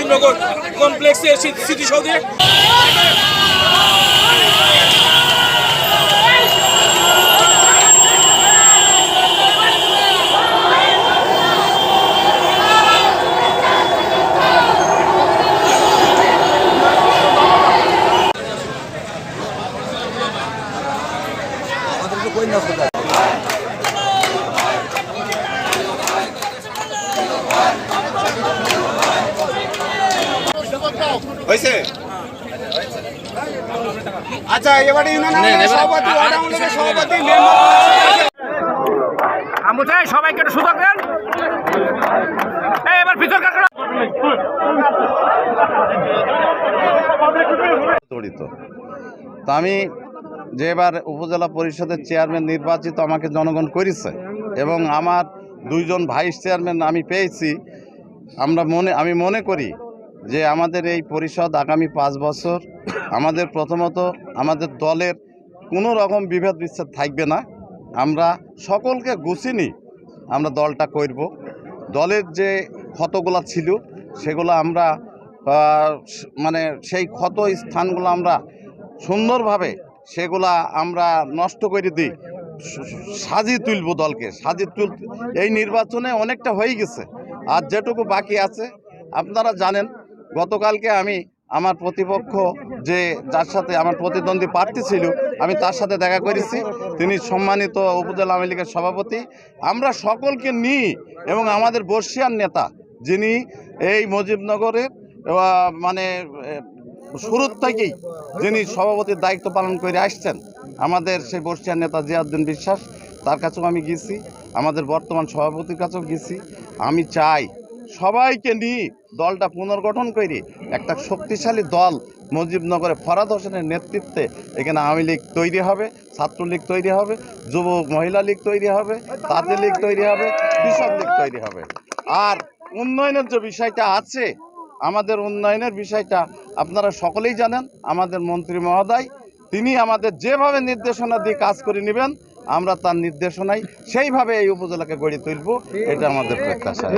মুজিবনগর কমপ্লেক্সে স্মৃতিসৌধে। হয়েছে আচ্ছা এবারে ইউনিয়নের সভাপতি ওয়ার্ড আওয়ামী সভাপতি আমুচাই সবাইকে একটু সুযোগ দেন। এবার ভিতর জড়িত তো আমি যে এবার উপজেলা পরিষদের চেয়ারম্যান নির্বাচিত আমাকে জনগণ করেছে এবং আমার দুইজন ভাইস চেয়ারম্যান আমি পেয়েছি। আমি মনে করি যে আমাদের এই পরিষদ আগামী 5 বছর আমাদের প্রথমত আমাদের দলের কোনো রকম বিভেদ বিচ্ছেদ থাকবে না। আমরা সকলকে গুছিয়ে আমরা দলটা করব। দলের যে ক্ষতগুলো ছিল সেগুলো আমরা মানে সেই ক্ষত স্থানগুলো আমরা সুন্দরভাবে সেগুলা আমরা নষ্ট করে দিই, সাজিয়ে তুলব দলকে এই নির্বাচনে অনেকটা হয়ে গেছে। আর যেটুকু বাকি আছে আপনারা জানেন, গতকালকে আমি আমার প্রতিপক্ষ যার সাথে আমার প্রতিদ্বন্দ্বী প্রার্থী ছিল আমি তার সাথে দেখা করেছি। তিনি সম্মানিত উপজেলা আওয়ামী লীগের সভাপতি। আমরা সকলকে নিই এবং আমাদের বর্ষিয়ার নেতা যিনি এই মুজিবনগরের মানে শুরুর থেকেই যিনি সভাপতির দায়িত্ব পালন করে আসছেন, আমাদের সেই বর্ষিয়ার নেতা জিয়াউদ্দিন বিশ্বাস, তার কাছেও আমি গেছি, আমাদের বর্তমান সভাপতির কাছেও গেছি। আমি চাই সবাইকে নিয়ে দলটা পুনর্গঠন করে একটা শক্তিশালী দল মুজিবনগরে ফরহাদ হোসেনের নেতৃত্বে এখানে আওয়ামী লীগ তৈরি হবে, ছাত্রলীগ তৈরি হবে, যুব মহিলা লীগ তৈরি হবে, তাঁতি লীগ তৈরি হবে, কৃষক লীগ তৈরি হবে। আর উন্নয়নের যে বিষয়টা আছে, আমাদের উন্নয়নের বিষয়টা আপনারা সকলেই জানেন। আমাদের মন্ত্রী মহোদয় তিনি আমাদের যেভাবে নির্দেশনা দিয়ে কাজ করে নেবেন, আমরা তার নির্দেশনায় সেইভাবে এই উপজেলাকে গড়ে তুলব, এটা আমাদের প্রত্যাশা।